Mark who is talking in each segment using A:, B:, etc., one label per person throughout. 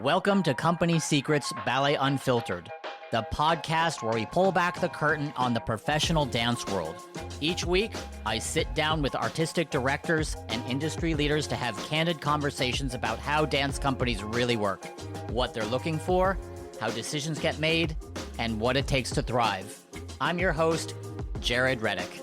A: Welcome to Company Secrets Ballet Unfiltered, the podcast where we pull back the curtain on the professional dance world. Each week, I sit down with artistic directors and industry leaders to have candid conversations about how dance companies really work, what they're looking for, how decisions get made, and what it takes to thrive. I'm your host, Jared Reddick.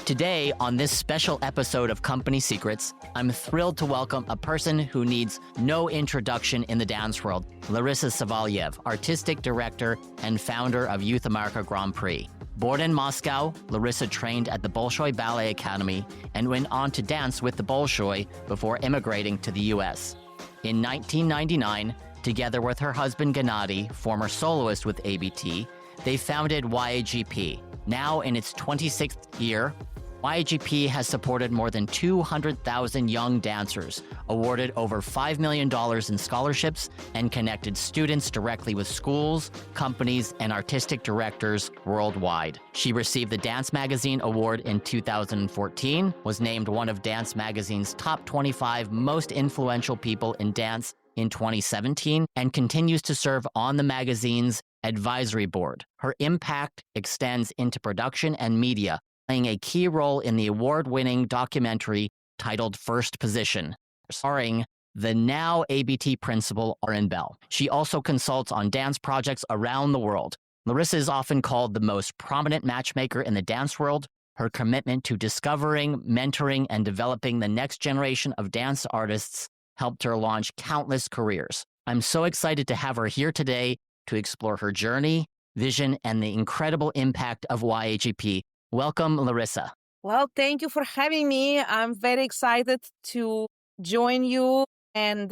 A: Today, on this special episode of Company Secrets, I'm thrilled to welcome a person who needs no introduction in the dance world, Larissa Saveliev, artistic director and founder of Youth America Grand Prix. Born in Moscow, Larissa trained at the Bolshoi Ballet Academy and went on to dance with the Bolshoi before immigrating to the U.S. In 1999, together with her husband Gennady, former soloist with ABT, they founded YAGP. Now in its 26th year, YAGP has supported more than 200,000 young dancers, awarded over $5 million in scholarships, and connected students directly with schools, companies, and artistic directors worldwide. She received the Dance Magazine Award in 2014, was named one of Dance Magazine's top 25 most influential people in dance in 2017, and continues to serve on the magazine's advisory board. Her impact extends into production and media, playing a key role in the award-winning documentary titled First Position, starring the now ABT principal, Oren Bell. She also consults on dance projects around the world. Larissa is often called the most prominent matchmaker in the dance world. Her commitment to discovering, mentoring, and developing the next generation of dance artists helped her launch countless careers. I'm so excited to have her here today to explore her journey, vision, and the incredible impact of YAGP. Welcome, Larissa.
B: Well, thank you for having me. I'm very excited to join you and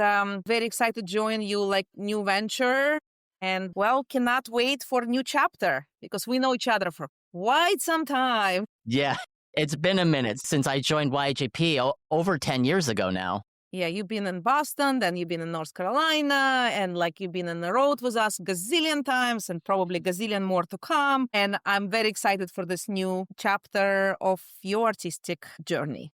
B: very excited to join you like new venture. And well, cannot wait for a new chapter because we know each other for quite some time.
A: Yeah, it's been a minute since I joined YAGP over 10 years ago now.
B: Yeah, you've been in Boston, then you've been in North Carolina, and like you've been on the road with us gazillion times and probably gazillion more to come. And I'm very excited for this new chapter of your artistic journey.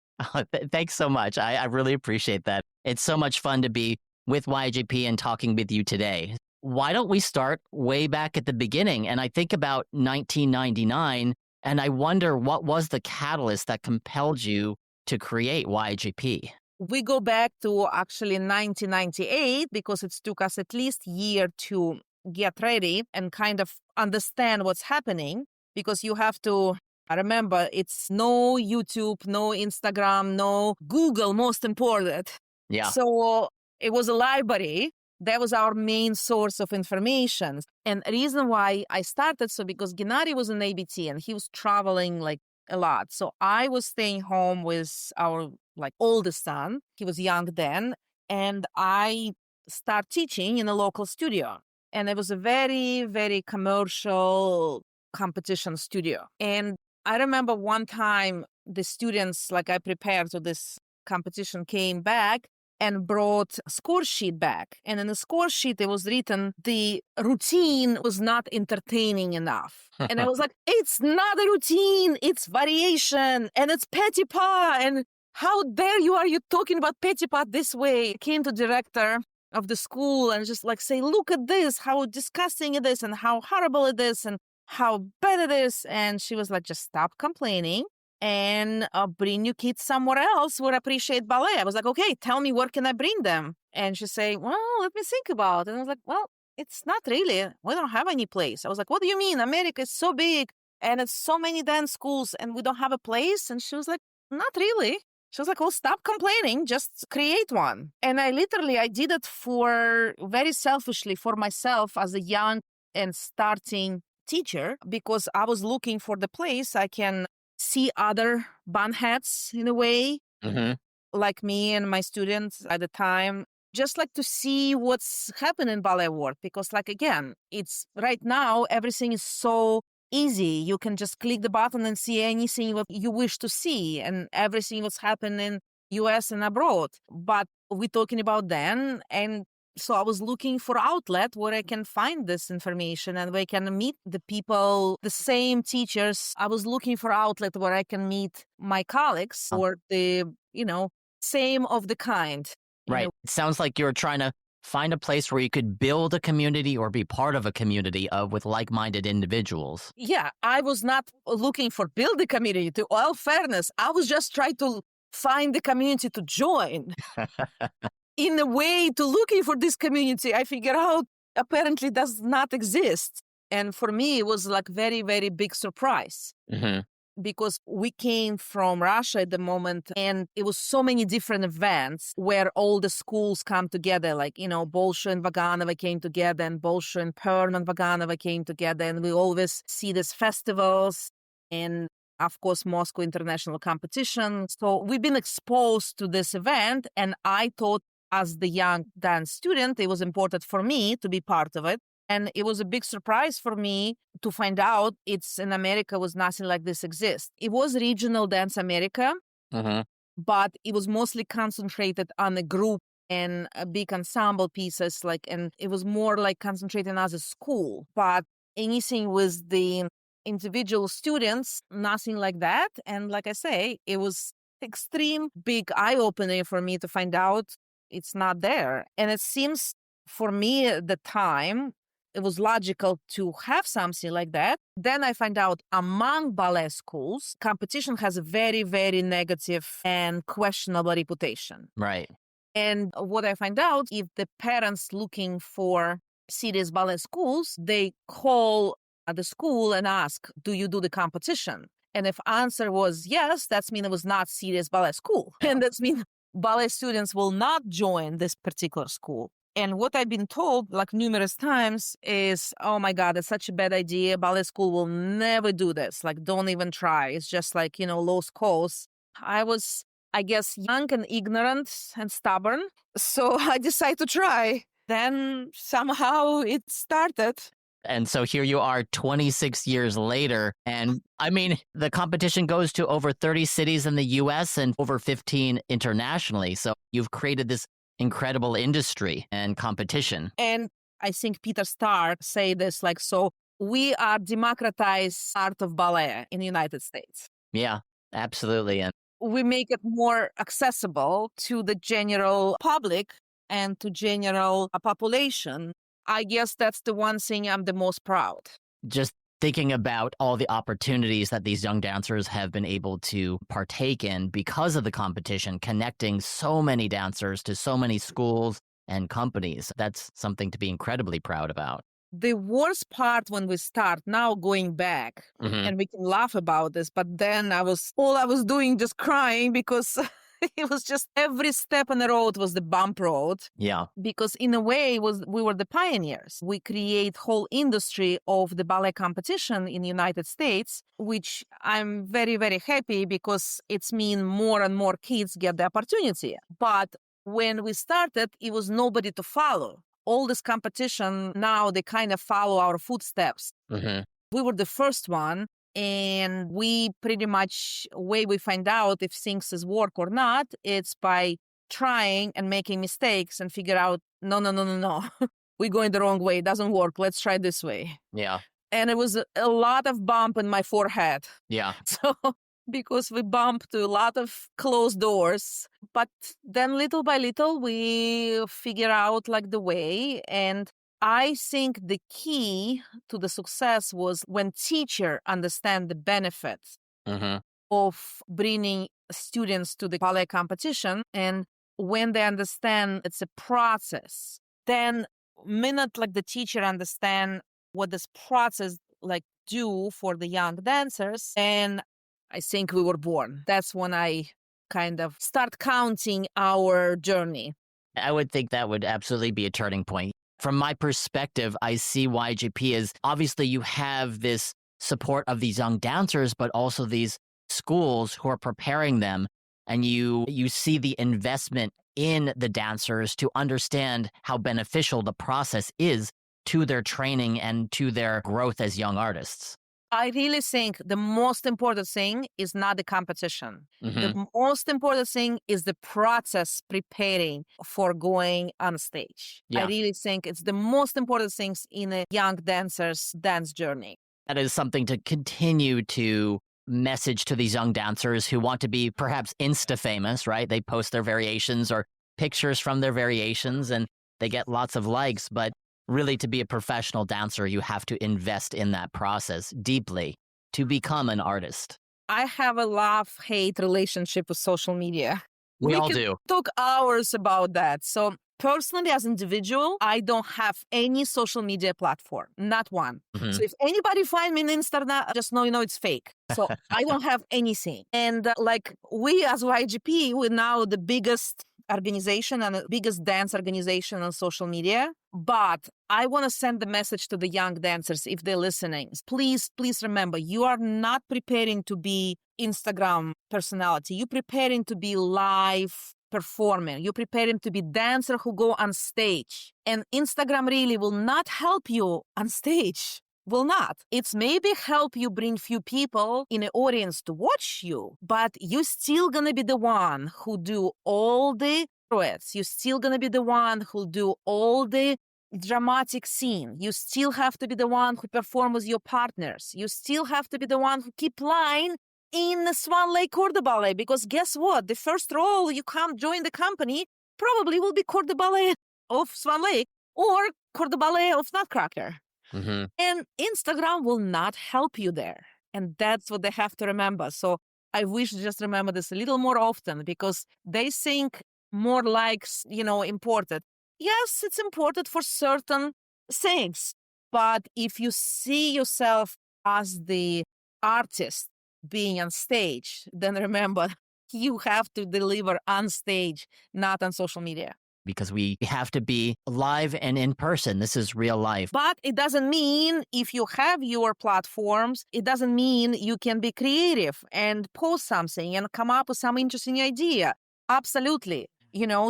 A: Thanks so much. I really appreciate that. It's so much fun to be with YAGP and talking with you today. Why don't we start way back at the beginning? And I think about 1999, and I wonder what was the catalyst that compelled you to create YAGP?
B: We go back to actually 1998 because it took us at least a year to get ready and kind of understand what's happening because you have to remember it's no YouTube, no Instagram, no Google, most important.
A: Yeah.
B: So it was a library. That was our main source of information. And the reason why I started, so because Gennady was in ABT and he was traveling like a lot. So I was staying home with our oldest son. He was young then. And I started teaching in a local studio. And it was a very, very commercial competition studio. And I remember one time the students, I prepared for this competition, came back and brought a score sheet back. And in the score sheet, it was written, the routine was not entertaining enough. And I was like, it's not a routine, it's variation, and it's petit pas. And how dare you, are you talking about petit pas this way? I came to director of the school and just say, look at this, how disgusting it is and how horrible it is and how bad it is. And she was like, just stop complaining and bring your kids somewhere else who would appreciate ballet. I was like, okay, tell me where can I bring them? And she say, well, let me think about it. And I was like, well, it's not really. We don't have any place. I was like, what do you mean? America is so big and it's so many dance schools and we don't have a place. And she was like, not really. She was like, well, stop complaining, just create one. And I did it very selfishly for myself as a young and starting teacher because I was looking for the place I can see other bunheads in a way, like me and my students at the time, just to see what's happening in ballet world. Because again, it's right now, everything is so easy. You can just click the button and see anything what you wish to see and everything what's happening in US and abroad. But we're talking about then, and so I was looking for outlet where I can find this information and where I can meet the people, the same teachers. I was looking for outlet where I can meet my colleagues or the, same of the kind.
A: Right. It sounds like you're trying to find a place where you could build a community or be part of a community with like-minded individuals.
B: Yeah, I was not looking for build a community. To all fairness, I was just trying to find the community to join. In a way, to looking for this community, I figured out apparently does not exist. And for me, it was like very, very big surprise.
A: Mm-hmm.
B: Because we came from Russia at the moment, and it was so many different events where all the schools come together, like, Bolshoi and Vaganova came together, and Bolshoi and Perm and Vaganova came together, and we always see these festivals, and of course, Moscow International Competition. So we've been exposed to this event, and I thought as the young dance student, it was important for me to be part of it. And it was a big surprise for me to find out it's in America was nothing like this exists. It was regional Dance America, but it was mostly concentrated on a group and a big ensemble pieces, and it was more like concentrated as a school. But anything with the individual students, nothing like that. And like I say, it was extreme big eye-opening for me to find out it's not there. And it seems for me at the time, it was logical to have something like that. Then I find out among ballet schools, competition has a very, very negative and questionable reputation.
A: Right.
B: And what I find out, if the parents looking for serious ballet schools, they call the school and ask, do you do the competition? And if answer was yes, that means it was not serious ballet school. Yeah. And that means ballet students will not join this particular school. And what I've been told like numerous times is, oh my God, it's such a bad idea. Ballet school will never do this. Like, don't even try. It's just like, lost cause. I was, I guess, young and ignorant and stubborn. So I decided to try. Then somehow it started.
A: And so here you are 26 years later. And I mean, the competition goes to over 30 cities in the US and over 15 internationally. So you've created this incredible industry and competition.
B: And I think Peter Stark say this, so we are democratized art of ballet in the United States.
A: Yeah, absolutely. And
B: we make it more accessible to the general public and to general population. I guess that's the one thing I'm the most proud.
A: Just thinking about all the opportunities that these young dancers have been able to partake in because of the competition, connecting so many dancers to so many schools and companies. That's something to be incredibly proud about.
B: The worst part when we start now going back, and we can laugh about this, but then I was doing just crying because it was just every step on the road was the bump road.
A: Yeah.
B: Because in a way we were the pioneers. We create whole industry of the ballet competition in the United States, which I'm very, very happy because it's mean more and more kids get the opportunity. But when we started, it was nobody to follow. All this competition, now they kind of follow our footsteps. We were the first one. And we pretty much, way we find out if things is work or not, it's by trying and making mistakes and figure out, no. We're going the wrong way. It doesn't work. Let's try this way.
A: Yeah.
B: And it was a lot of bump in my forehead.
A: Yeah.
B: So because we bumped to a lot of closed doors. But then little by little, we figure out the way. And I think the key to the success was when teacher understand the benefits of bringing students to the ballet competition. And when they understand it's a process, then minute the teacher understand what this process do for the young dancers. And I think we were born. That's when I kind of start counting our journey.
A: I would think that would absolutely be a turning point. From my perspective, I see YAGP as obviously you have this support of these young dancers, but also these schools who are preparing them. And you see the investment in the dancers to understand how beneficial the process is to their training and to their growth as young artists.
B: I really think the most important thing is not the competition. The most important thing is the process preparing for going on stage. Yeah. I really think it's the most important things in a young dancer's dance journey.
A: That is something to continue to message to these young dancers who want to be perhaps Insta famous, right? They post their variations or pictures from their variations and they get lots of likes. But really, to be a professional dancer, you have to invest in that process deeply to become an artist.
B: I have a love-hate relationship with social media.
A: We all
B: can
A: do.
B: talk hours about that. So personally, as an individual, I don't have any social media platform, not one.
A: Mhm.
B: So if anybody find me on Instagram, just know, it's fake. So I don't have anything. And like we as YAGP, we're now the biggest organization and the biggest dance organization on social media. But I want to send the message to the young dancers if they're listening. Please remember, you are not preparing to be Instagram personality. You're preparing to be live performer. You're preparing to be dancer who go on stage. And Instagram really will not help you on stage. Will not. It's maybe help you bring few people in an audience to watch you, but you're still gonna be the one who do all the pirouettes. You're still gonna be the one who do all the dramatic scene. You still have to be the one who perform with your partners. You still have to be the one who keep line in the Swan Lake Corps de Ballet, because guess what? The first role you come join the company probably will be Corps de Ballet of Swan Lake or Corps de Ballet of Nutcracker.
A: Mm-hmm.
B: And Instagram will not help you there. And that's what they have to remember. So I wish to just remember this a little more often, because they think more likes, important. Yes, it's important for certain things. But if you see yourself as the artist being on stage, then remember, you have to deliver on stage, not on social media.
A: Because we have to be live and in person. This is real life.
B: But it doesn't mean if you have your platforms, it doesn't mean you can be creative and post something and come up with some interesting idea. Absolutely.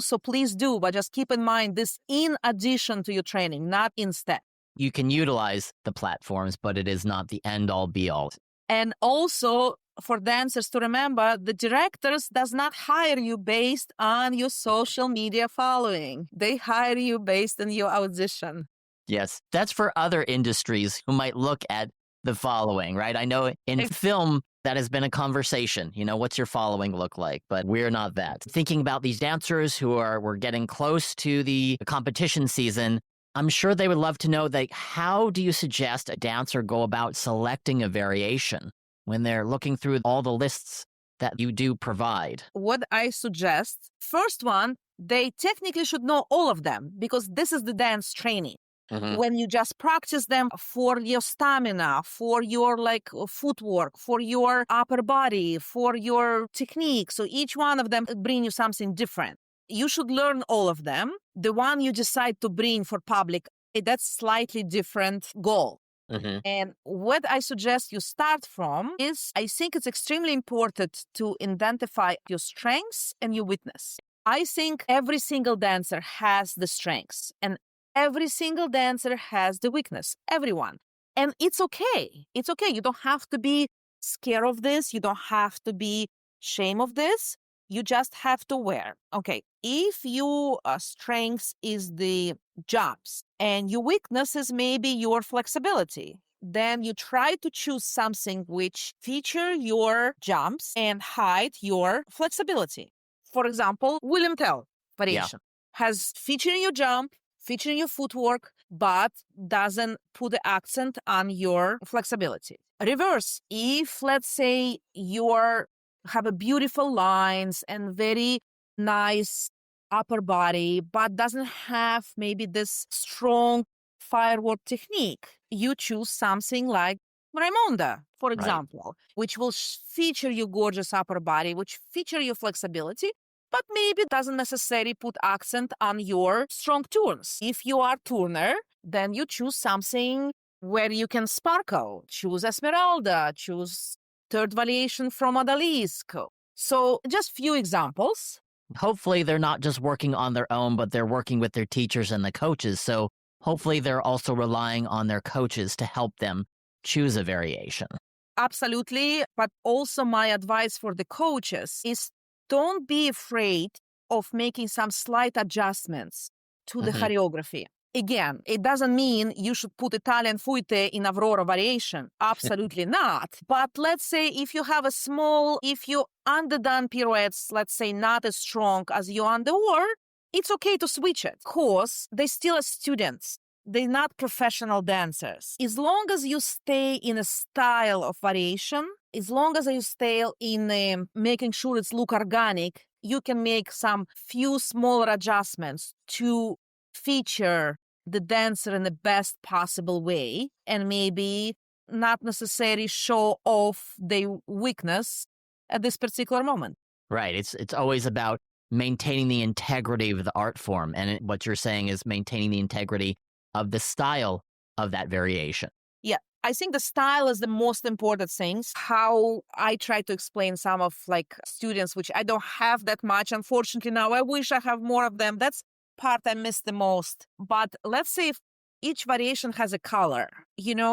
B: So please do, but just keep in mind this in addition to your training, not instead.
A: You can utilize the platforms, but it is not the end all be all.
B: And also for dancers to remember, the directors does not hire you based on your social media following. They hire you based on your audition.
A: Yes, that's for other industries who might look at the following, right? I know in film, that has been a conversation. What's your following look like? But we're not that. Thinking about these dancers who we're getting close to the competition season, I'm sure they would love to know, how do you suggest a dancer go about selecting a variation when they're looking through all the lists that you do provide?
B: What I suggest, first one, they technically should know all of them, because this is the dance training.
A: Mm-hmm.
B: When you just practice them for your stamina, for your footwork, for your upper body, for your technique. So each one of them bring you something different. You should learn all of them. The one you decide to bring for public, that's slightly different goal.
A: Mm-hmm.
B: And what I suggest you start from is, I think it's extremely important to identify your strengths and your weakness. I think every single dancer has the strengths and every single dancer has the weakness. Everyone. And it's okay. It's okay. You don't have to be scared of this. You don't have to be ashamed of this. You just have to wear. Okay, if your strength is the jumps and your weakness is maybe your flexibility, then you try to choose something which feature your jumps and hide your flexibility. For example, William Tell variation has featuring your jump, featuring your footwork, but doesn't put the accent on your flexibility. Reverse, if let's say you're have a beautiful lines and very nice upper body, but doesn't have maybe this strong firework technique, you choose something like Raimonda, for example, which will feature your gorgeous upper body, which feature your flexibility, but maybe doesn't necessarily put accent on your strong turns. If you are turner, then you choose something where you can sparkle. Choose Esmeralda, choose third variation from Odalisque. So just few examples.
A: Hopefully they're not just working on their own, but they're working with their teachers and the coaches. So hopefully they're also relying on their coaches to help them choose a variation.
B: Absolutely. But also my advice for the coaches is don't be afraid of making some slight adjustments to the choreography. Again, it doesn't mean you should put Italian fuite in Aurora variation. Absolutely not. But let's say if you underdone pirouettes, let's say not as strong as you underwore, it's okay to switch it. Of course, they still are students. They're not professional dancers. As long as you stay in a style of variation, as long as you stay in making sure it's look organic, you can make some few smaller adjustments to feature the dancer in the best possible way and maybe not necessarily show off their weakness at this particular moment.
A: Right. It's always about maintaining the integrity of the art form. And what you're saying is maintaining the integrity of the style of that variation.
B: Yeah. I think the style is the most important things. How I try to explain some of like students, which I don't have that much, unfortunately now. I wish I have more of them. That's part I miss the most. But let's say if each variation has a color,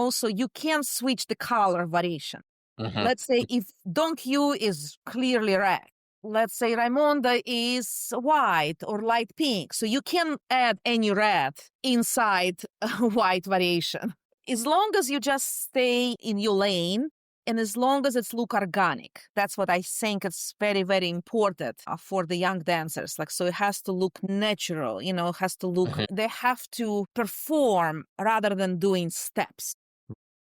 B: so you can switch the color variation.
A: Mm-hmm.
B: Let's say if Don Q is clearly red. Let's say Raimonda is white or light pink. So you can add any red inside a white variation. As long as you just stay in your lane and as long as it's look organic. That's what I think is very, very important for the young dancers. So it has to look natural, has to look, they have to perform rather than doing steps.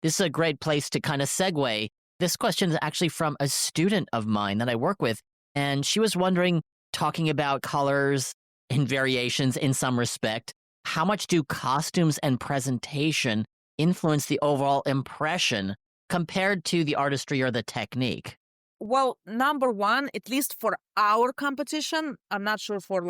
A: This is a great place to kind of segue. This question is actually from a student of mine that I work with. And she was wondering, talking about colors and variations in some respect, how much do costumes and presentation influence the overall impression compared to the artistry or the technique?
B: Well, number one, at least for our competition, I'm not sure for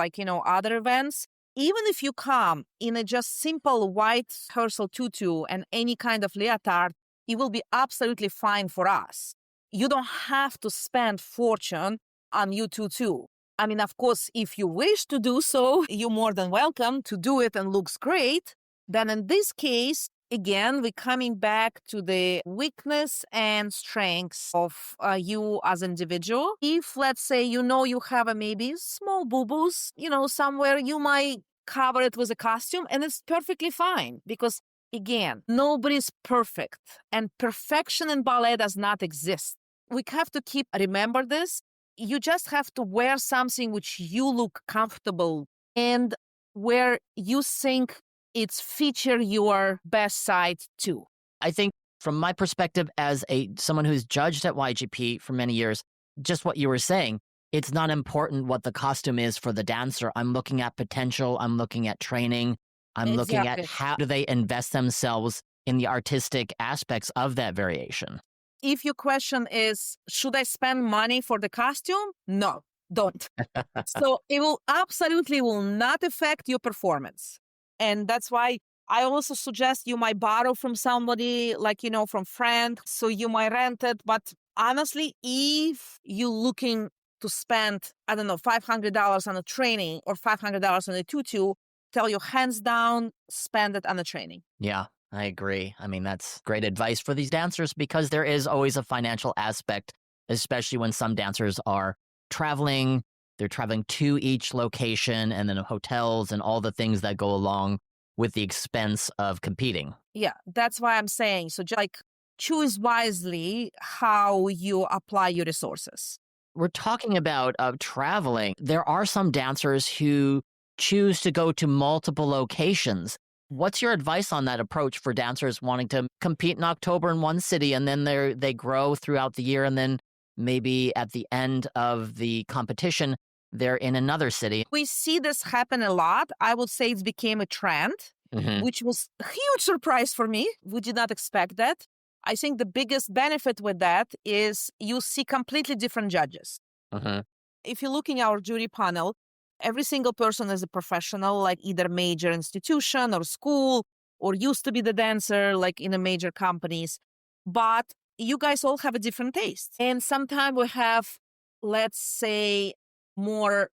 B: other events, even if you come in a just simple white rehearsal tutu and any kind of leotard, it will be absolutely fine for us. You don't have to spend fortune on you tutu. I mean, of course, if you wish to do so, you're more than welcome to do it and looks great. Then in this case, again, we're coming back to the weakness and strengths of you as an individual. If, let's say, you have a maybe small boo-boos, somewhere, you might cover it with a costume and it's perfectly fine because, again, nobody's perfect and perfection in ballet does not exist. We have to remember this. You just have to wear something which you look comfortable and where you think it's feature your best side too.
A: I think from my perspective as someone who's judged at YAGP for many years, just what you were saying, it's not important what the costume is for the dancer. I'm looking at potential. I'm looking at training. I'm looking at how do they invest themselves in the artistic aspects of that variation.
B: If your question is, should I spend money for the costume? No, don't. So it will absolutely will not affect your performance. And that's why I also suggest you might borrow from somebody from friend. So you might rent it. But honestly, if you're looking to spend, $500 on a training or $500 on a tutu, tell you hands down, spend it on the training.
A: Yeah. I agree. I mean, that's great advice for these dancers because there is always a financial aspect, especially when some dancers are traveling. They're traveling to each location and then hotels and all the things that go along with the expense of competing.
B: Yeah, that's why I'm saying. So just choose wisely how you apply your resources.
A: We're talking about traveling. There are some dancers who choose to go to multiple locations. What's your advice on that approach for dancers wanting to compete in October in one city and then they grow throughout the year and then maybe at the end of the competition, they're in another city?
B: We see this happen a lot. I would say it became a trend, which was a huge surprise for me. We did not expect that. I think the biggest benefit with that is you see completely different judges. If you're looking at our jury panel, every single person is a professional, either major institution or school, or used to be the dancer, in the major companies. But you guys all have a different taste. And sometimes we have, let's say, more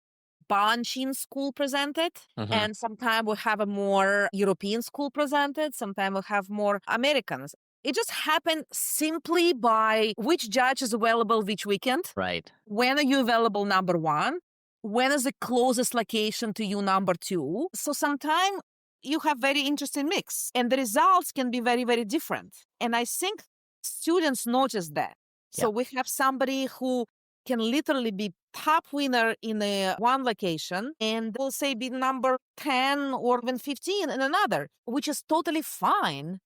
B: Balanchine school presented. And sometimes we have a more European school presented. Sometimes we have more Americans. It just happened simply by which judge is available which weekend.
A: Right.
B: When are you available, number one? When is the closest location to you, number two? So sometimes you have very interesting mix and the results can be very, very different. And I think students notice that. So
A: Yeah.
B: we have somebody who can literally be top winner in one location and will say be number 10 or even 15 in another, which is totally fine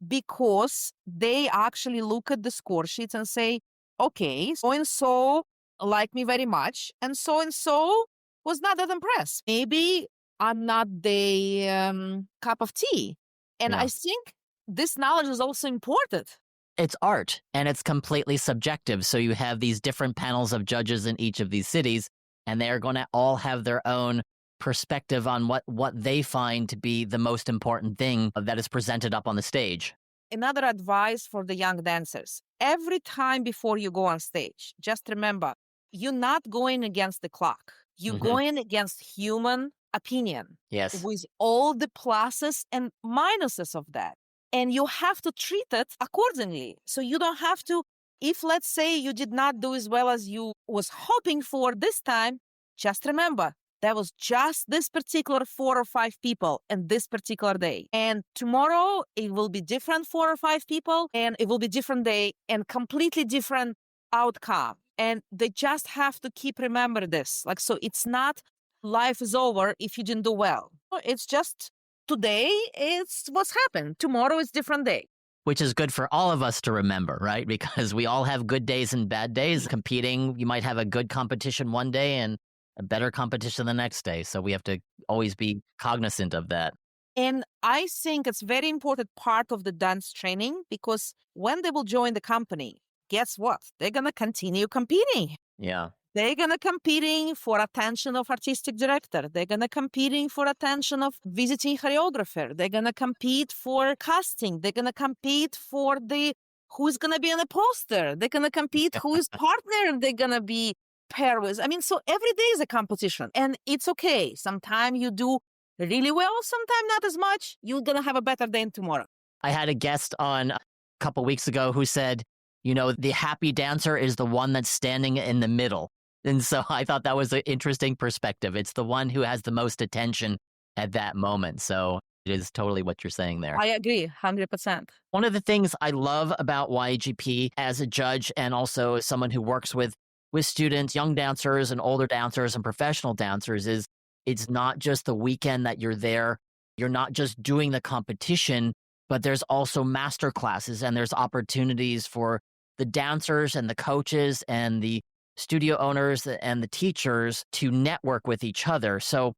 B: because they actually look at the score sheets and say, okay, so-and-so like me very much and so-and-so was not that impressed. Maybe I'm not the cup of tea. And
A: Yeah.
B: I think this knowledge is also important.
A: It's art and it's completely subjective. So you have these different panels of judges in each of these cities, and they're going to all have their own perspective on what they find to be the most important thing that is presented up on the stage.
B: Another advice for the young dancers, every time before you go on stage, just remember, you're not going against the clock. You're going against human opinion
A: Yes.
B: with all the pluses and minuses of that. And you have to treat it accordingly. So you don't have to, if let's say you did not do as well as you was hoping for this time, just remember, that was just this particular 4 or 5 people and this particular day. And tomorrow it will be different 4 or 5 people and it will be different day and completely different outcome. And they just have to keep remember this. Like, so it's not life is over if you didn't do well. It's just today it's what's happened. Tomorrow is different day.
A: Which is good for all of us to remember, right? Because we all have good days and bad days competing. You might have a good competition one day and a better competition the next day. So we have to always be cognizant of that.
B: And I think it's very important part of the dance training because when they will join the company, guess what? They're going to continue competing.
A: Yeah.
B: They're going to competing for attention of artistic director. They're going to competing for attention of visiting choreographer. They're going to compete for casting. They're going to compete for the who's going to be on the poster. They're going to compete whose partner they're going to be paired with. I mean, so every day is a competition and it's okay. Sometimes you do really well, sometimes not as much. You're going to have a better day tomorrow.
A: I had a guest on a couple weeks ago who said, you know, the happy dancer is the one that's standing in the middle. And so I thought that was an interesting perspective. It's the one who has the most attention at that moment. So it is totally what you're saying there.
B: I agree, 100%.
A: One of the things I love about YAGP as a judge and also as someone who works with students, young dancers and older dancers and professional dancers is it's not just the weekend that you're there. You're not just doing the competition, but there's also master classes and there's opportunities for the dancers and the coaches and the studio owners and the teachers to network with each other. So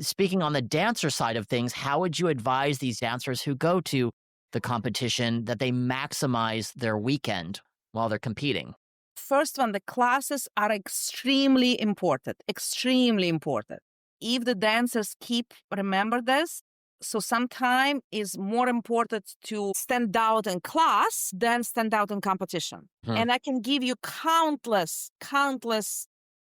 A: speaking on the dancer side of things, how would you advise these dancers who go to the competition that they maximize their weekend while they're competing?
B: First one, the classes are extremely important, extremely important. If the dancers remember this, so sometimes it's more important to stand out in class than stand out in competition. And I can give you countless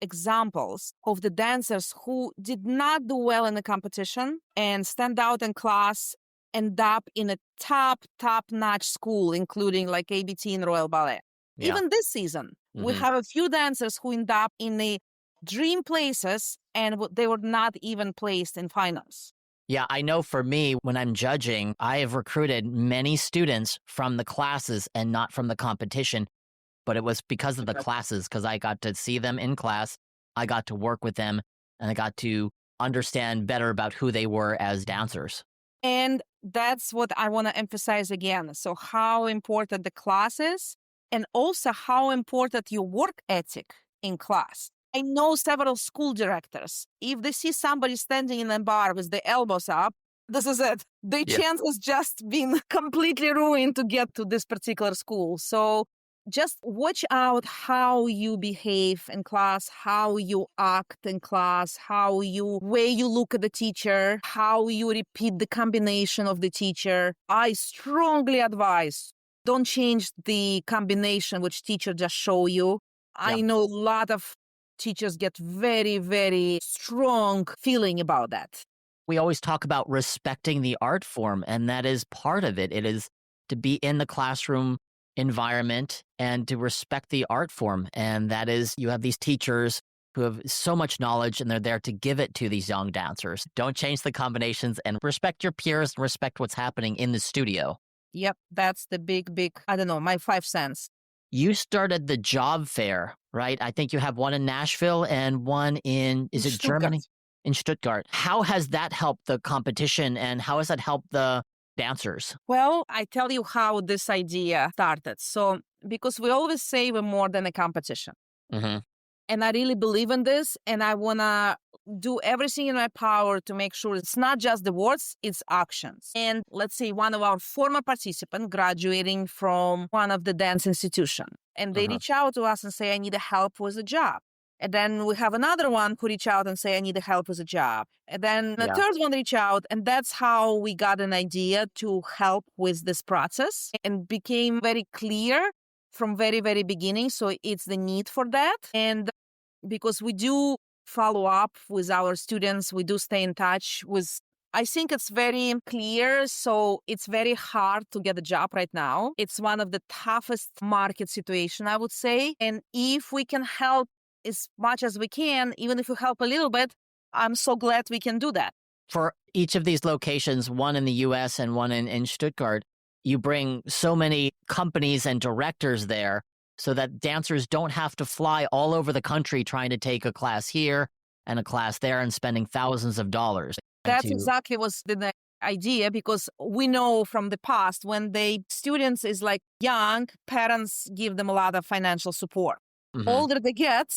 B: examples of the dancers who did not do well in the competition and stand out in class, end up in a top-notch school, including like ABT and Royal Ballet. Yeah. Even this season, we have a few dancers who end up in the dream places and they were not even placed in finals.
A: Yeah, I know for me, when I'm judging, I have recruited many students from the classes and not from the competition. But it was because of the classes, because I got to see them in class, I got to work with them, and I got to understand better about who they were as dancers.
B: And that's what I want to emphasize again. So how important the class is, and also how important your work ethic in class. I know several school directors. If they see somebody standing in a bar with the elbows up, this is it. The chance has just been completely ruined to get to this particular school. So just watch out how you behave in class, how you act in class, way you look at the teacher, how you repeat the combination of the teacher. I strongly advise don't change the combination which teacher just show you. I know a lot of teachers get very, very strong feeling about that.
A: We always talk about respecting the art form, and that is part of it. It is to be in the classroom environment and to respect the art form. And that is, you have these teachers who have so much knowledge and they're there to give it to these young dancers. Don't change the combinations and respect your peers and respect what's happening in the studio.
B: Yep, that's the big, I don't know, my 5 cents.
A: You started the job fair, right? I think you have one in Nashville and one is it
B: Stuttgart.
A: Germany? In Stuttgart. How has that helped the competition and how has that helped the dancers?
B: Well, I tell you how this idea started. So, because we always say we're more than a competition.
A: Mm-hmm.
B: And I really believe in this. And I want to do everything in my power to make sure it's not just the words, it's actions. And let's say one of our former participants graduating from one of the dance institution. And they reach out to us and say, I need help with a job. And then we have another one who reach out and say, I need help with a job. And then the third one reach out. And that's how we got an idea to help with this process and became very clear from very, very beginning. So it's the need for that. And because we do follow up with our students, we do stay in touch with, I think it's very clear. So it's very hard to get a job right now. It's one of the toughest market situation, I would say. And if we can help as much as we can, even if we help a little bit, I'm so glad we can do that.
A: For each of these locations, one in the US and one in Stuttgart, you bring so many companies and directors there so that dancers don't have to fly all over the country trying to take a class here and a class there and spending thousands of dollars.
B: That's exactly what's the idea, because we know from the past when the students is like young, parents give them a lot of financial support. Older they get,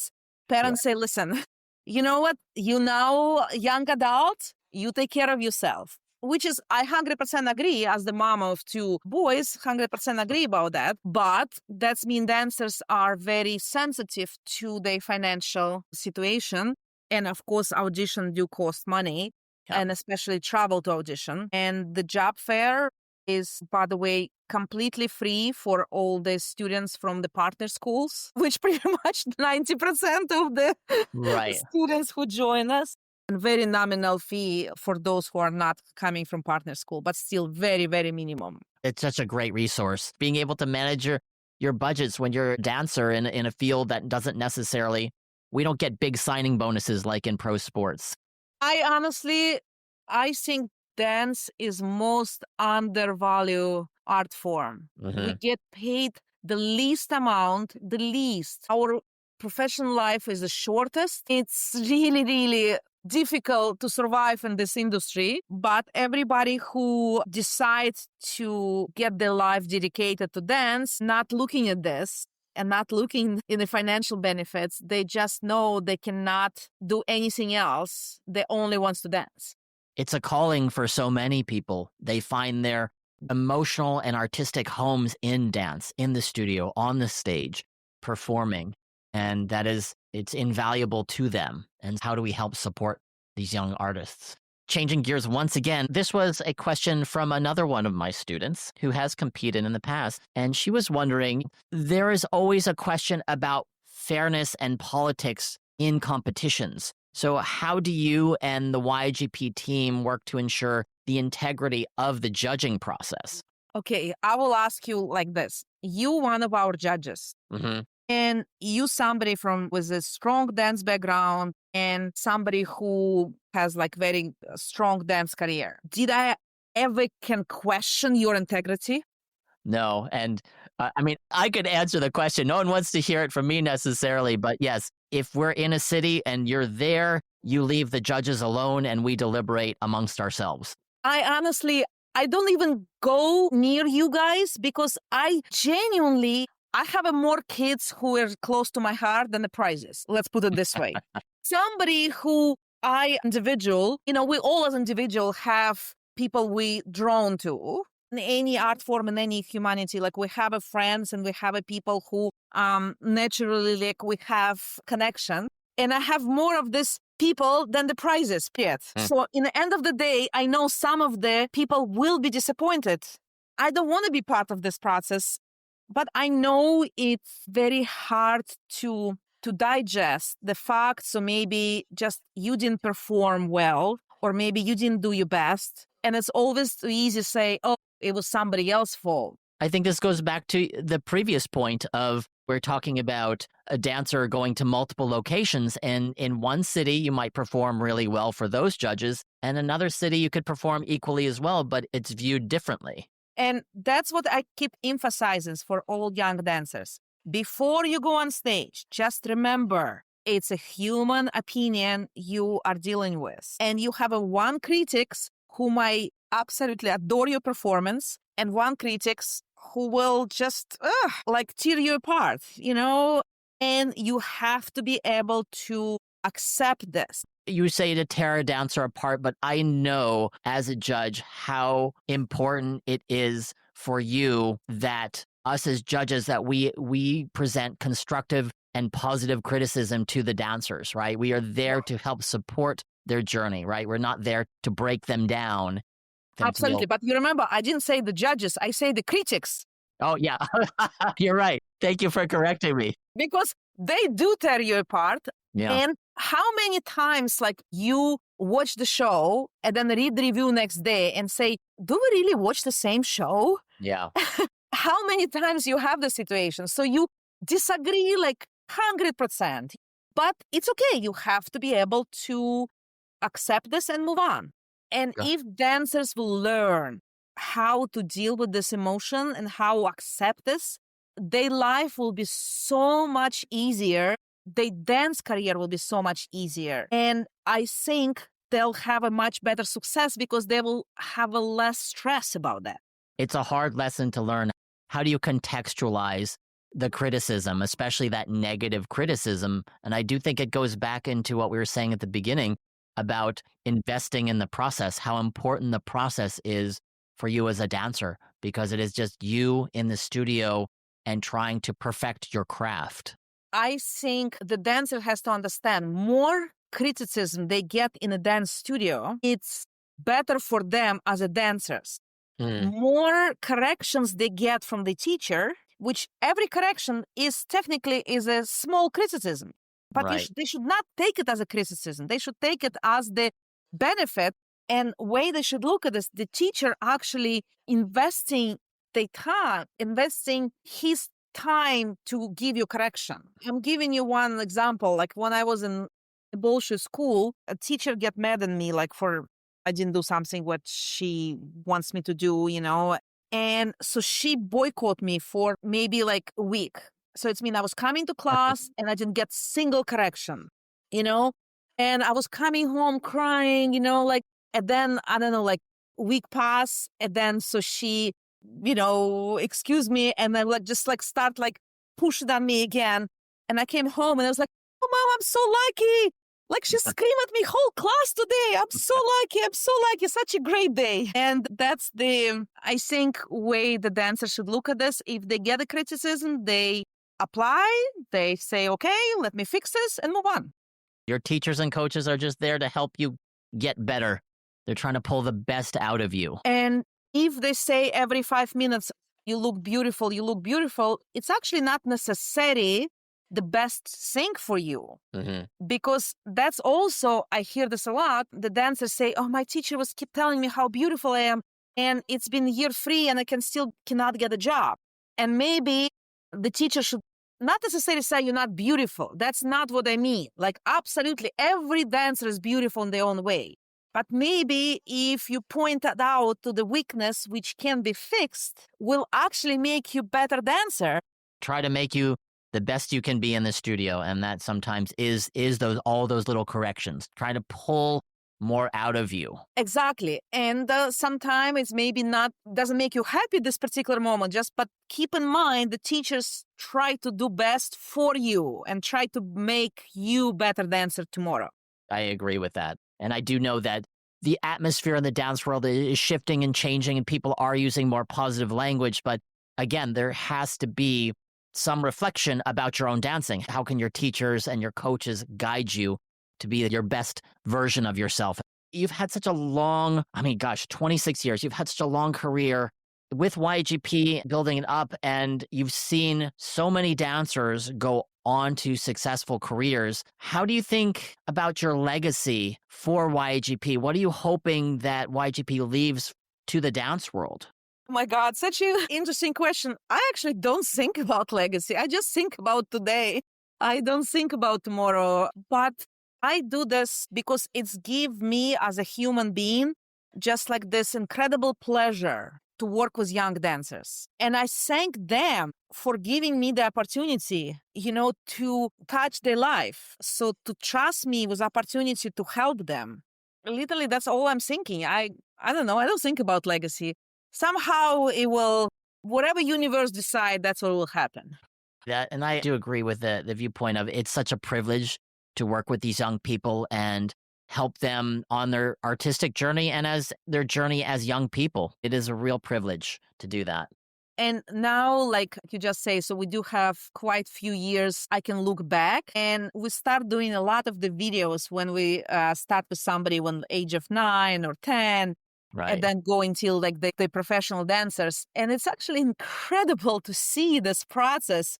B: parents say, listen, you know what? You now young adult, you take care of yourself. Which is, I 100% agree as the mom of 2 boys, 100% agree about that. But that's mean dancers are very sensitive to their financial situation. And of course, audition do cost money and especially travel to audition. And the job fair is, by the way, completely free for all the students from the partner schools, which pretty much 90% of the students who join us. And very nominal fee for those who are not coming from partner school, but still very, very minimum.
A: It's such a great resource. Being able to manage your budgets when you're a dancer in a field that doesn't necessarily, we don't get big signing bonuses like in pro sports.
B: I think dance is most undervalued art form. We get paid the least amount, Our professional life is the shortest. It's really, really difficult to survive in this industry, but everybody who decides to get their life dedicated to dance, not looking at this and not looking in the financial benefits, they just know they cannot do anything else. They only want to dance.
A: It's a calling for so many people. They find their emotional and artistic homes in dance, in the studio, on the stage, performing. And it's invaluable to them. And how do we help support these young artists? Changing gears once again, this was a question from another one of my students who has competed in the past. And she was wondering, there is always a question about fairness and politics in competitions. So how do you and the YAGP team work to ensure the integrity of the judging process?
B: Okay, I will ask you like this. You one of our judges. And you somebody with a strong dance background and somebody who has like very strong dance career. Did I ever can question your integrity?
A: No. And I could answer the question. No one wants to hear it from me necessarily. But yes, if we're in a city and you're there, you leave the judges alone and we deliberate amongst ourselves.
B: I don't even go near you guys because I have more kids who are close to my heart than the prizes. Let's put it this way. Somebody who we all as individual have people we drawn to. In any art form, in any humanity, like we have friends and we have people who naturally we have connection. And I have more of this people than the prizes, period. So in the end of the day, I know some of the people will be disappointed. I don't want to be part of this process. But I know it's very hard to digest the fact. So maybe just you didn't perform well, or maybe you didn't do your best. And it's always too easy to say, oh, it was somebody else's fault.
A: I think this goes back to the previous point of We're talking about a dancer going to multiple locations, and in one city, you might perform really well for those judges, and another city, you could perform equally as well, but it's viewed differently.
B: And that's what I keep emphasizing for all young dancers. Before you go on stage, just remember it's a human opinion you are dealing with. And you have one critics who might absolutely adore your performance, and one critics who will just tear you apart, and you have to be able to accept this.
A: You say to tear a dancer apart, but I know as a judge how important it is for you that us as judges, that we present constructive and positive criticism to the dancers, right? We are there to help support their journey, right? We're not there to break them down.
B: Absolutely. But you remember, I didn't say the judges, I say the critics.
A: Oh, yeah. You're right. Thank you for correcting me.
B: Because they do tear you apart.
A: Yeah.
B: And how many times you watch the show and then read the review next day and say, do we really watch the same show?
A: Yeah.
B: How many times you have the situation? So you disagree 100%. But it's okay. You have to be able to accept this and move on. And if dancers will learn how to deal with this emotion and how to accept this, their life will be so much easier. Their dance career will be so much easier. And I think they'll have a much better success because they will have a less stress about that.
A: It's a hard lesson to learn. How do you contextualize the criticism, especially that negative criticism? And I do think it goes back into what we were saying at the beginning about investing in the process, how important the process is for you as a dancer, because it is just you in the studio and trying to perfect your craft.
B: I think the dancer has to understand more criticism they get in a dance studio, it's better for them as a dancers. More corrections they get from the teacher, which every correction is technically is a small criticism. But they should not take it as a criticism. They should take it as the benefit, and way they should look at this, the teacher actually investing his time to give you correction. I'm giving you one example. When I was in bullshit school, a teacher get mad at me for I didn't do something what she wants me to do, And so she boycotted me for maybe a week. So it's mean I was coming to class and I didn't get single correction, and I was coming home crying, and then, I don't know, week pass. And then, so she, excuse me. And then start pushing on me again. And I came home and I was like, oh, Mom, I'm so lucky. She screamed at me whole class today. I'm so lucky. I'm so lucky. Such a great day. And that's I think, way the dancer should look at this. If they get a criticism, they apply, they say, okay, let me fix this and move on.
A: Your teachers and coaches are just there to help you get better. They're trying to pull the best out of you.
B: And if they say every 5 minutes, you look beautiful, it's actually not necessarily the best thing for you. Because that's also, I hear this a lot, the dancers say, oh, my teacher was keep telling me how beautiful I am, and it's been year 3 and I cannot get a job. And maybe the teacher should not necessarily say you're not beautiful. That's not what I mean. Absolutely, every dancer is beautiful in their own way. But maybe if you point that out to the weakness, which can be fixed, will actually make you better dancer.
A: Try to make you the best you can be in the studio. And that sometimes is all those little corrections. Try to pull more out of you.
B: Exactly. And sometimes it's maybe doesn't make you happy this particular moment, but keep in mind the teachers try to do best for you and try to make you better dancer tomorrow.
A: I agree with that. And I do know that the atmosphere in the dance world is shifting and changing, and people are using more positive language. But again, there has to be some reflection about your own dancing. How can your teachers and your coaches guide you to be your best version of yourself? You've had such a long, 26 years. You've had such a long career with YAGP, building it up, and you've seen so many dancers go on to successful careers. How do you think about your legacy for YAGP? What are you hoping that YAGP leaves to the dance world?
B: Oh my God, such an interesting question. I actually don't think about legacy. I just think about today. I don't think about tomorrow. But I do this because it's give me as a human being just like this incredible pleasure to work with young dancers. And I thank them for giving me the opportunity, to touch their life. So to trust me with opportunity to help them. Literally, that's all I'm thinking. I don't know. I don't think about legacy. Somehow it will, whatever universe decide, that's what will happen.
A: And I do agree with the viewpoint of it's such a privilege to work with these young people and help them on their artistic journey and as their journey as young people. It is a real privilege to do that.
B: And now, like you just say, so we do have quite few years I can look back, and we start doing a lot of the videos when we start with somebody when age of 9 or 10,
A: Right.
B: and then go until like the professional dancers. And it's actually incredible to see this process,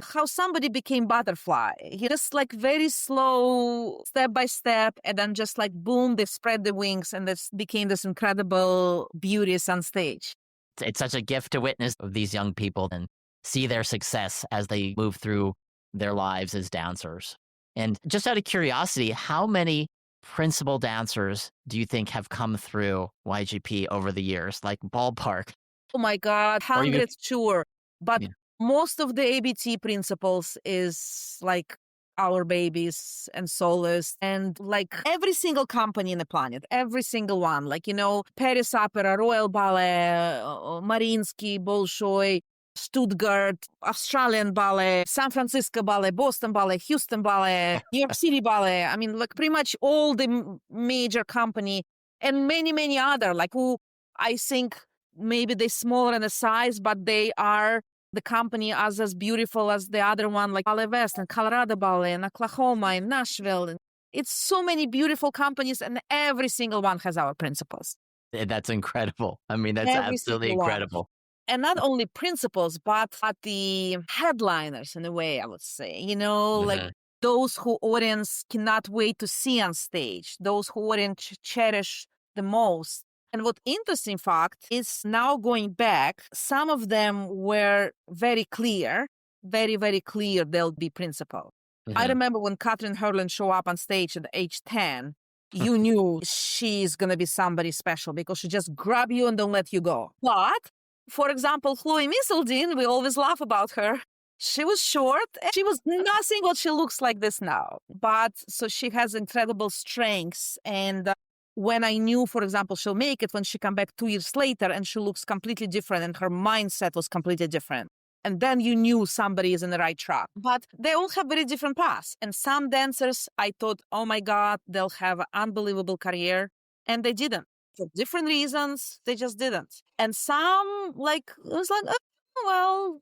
B: how somebody became butterfly. He just like very slow, step by step, and then just like boom, they spread the wings and this became this incredible beauties on stage.
A: It's such a gift to witness of these young people and see their success as they move through their lives as dancers. And just out of curiosity, how many principal dancers do you think have come through YGP over the years, like ballpark?
B: Oh my God,
A: Or even,
B: hundreds, sure. But
A: yeah.
B: most of the ABT principals is like our babies and soloists and like every single company in the planet, every single one, like, Paris Opera, Royal Ballet, Mariinsky, Bolshoi, Stuttgart, Australian Ballet, San Francisco Ballet, Boston Ballet, Houston Ballet, New York City Ballet. I mean, like pretty much all the major company and many, many other, like who I think maybe they're smaller in the size, but they are the company as beautiful as the other one, like Ballet West and Colorado Ballet and Oklahoma and Nashville. And it's so many beautiful companies, and every single one has our principals.
A: That's incredible. I mean, that's
B: Every
A: absolutely
B: single one.
A: incredible.
B: And not only principals, but at the headliners in a way, I would say, like
A: Mhm.
B: those who audience cannot wait to see on stage, those who audience cherish the most. And what interesting fact is now going back, some of them were very clear, very, very clear they'll be principal. I
A: Mhm.
B: remember when Catherine Herlin showed up on stage at age 10, you knew she's going to be somebody special because she just grab you and don't let you go. But, for example, Chloe Misseldine, we always laugh about her. She was short and she was nothing what she looks like this now. But so she has incredible strengths. And when I knew, for example, she'll make it when she come back 2 years later and she looks completely different and her mindset was completely different. And then you knew somebody is in the right track. But they all have very different paths. And some dancers, I thought, oh my God, they'll have an unbelievable career. And they didn't. For different reasons, they just didn't. And some, like, it was like, oh, well,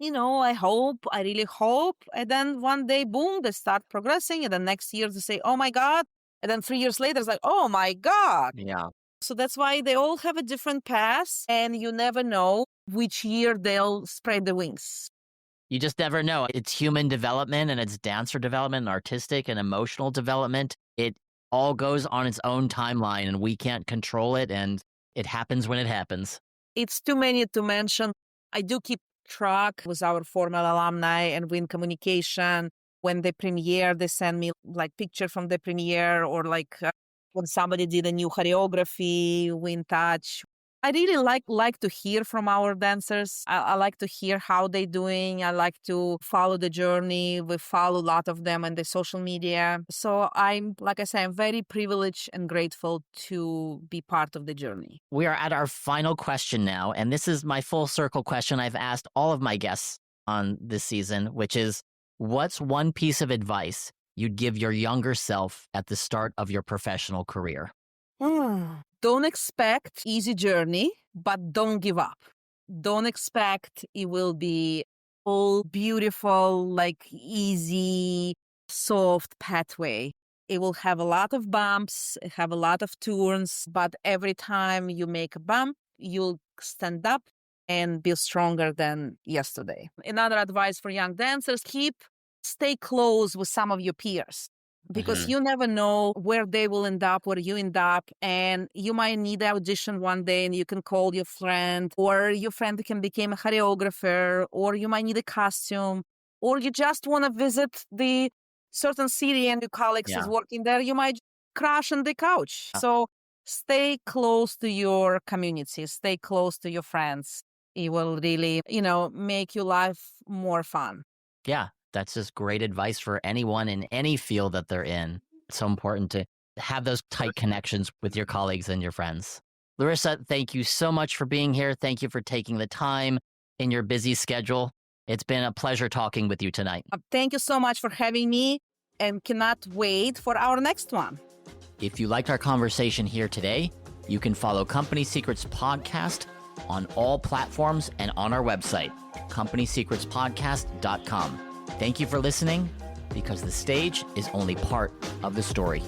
B: I really hope. And then one day, boom, they start progressing. And then next year they say, oh my God. And then 3 years later, it's like, oh my God.
A: Yeah.
B: So that's why they all have a different path. And you never know which year they'll spread the wings.
A: You just never know. It's human development and it's dancer development and artistic and emotional development. It all goes on its own timeline and we can't control it. And it happens when it happens.
B: It's too many to mention. I do keep track with our former alumni and Win Communication. When they premiere, they send me like picture from the premiere or like when somebody did a new choreography, we in touch. I really like to hear from our dancers. I like to hear how they're doing. I like to follow the journey. We follow a lot of them on the social media. So like I say, I'm very privileged and grateful to be part of the journey.
A: We are at our final question now, and this is my full circle question I've asked all of my guests on this season, which is, what's one piece of advice you'd give your younger self at the start of your professional career?
B: Don't expect easy journey, but don't give up. Don't expect it will be all beautiful, like easy, soft pathway. It will have a lot of bumps, have a lot of turns, but every time you make a bump, you'll stand up and be stronger than yesterday. Another advice for young dancers, stay close with some of your peers. because you never know where they will end up, where you end up. And you might need an audition one day and you can call your friend, or your friend can become a choreographer, or you might need a costume, or you just want to visit the certain city and your colleagues is working there. You might crash on the couch. So stay close to your community, stay close to your friends. It will really, make your life more fun.
A: Yeah, that's just great advice for anyone in any field that they're in. It's so important to have those tight connections with your colleagues and your friends. Larissa, thank you so much for being here. Thank you for taking the time in your busy schedule. It's been a pleasure talking with you tonight.
B: Thank you so much for having me, and cannot wait for our next one.
A: If you liked our conversation here today, you can follow Company Secrets Podcast on all platforms and on our website, companysecretspodcast.com. Thank you for listening, because the stage is only part of the story.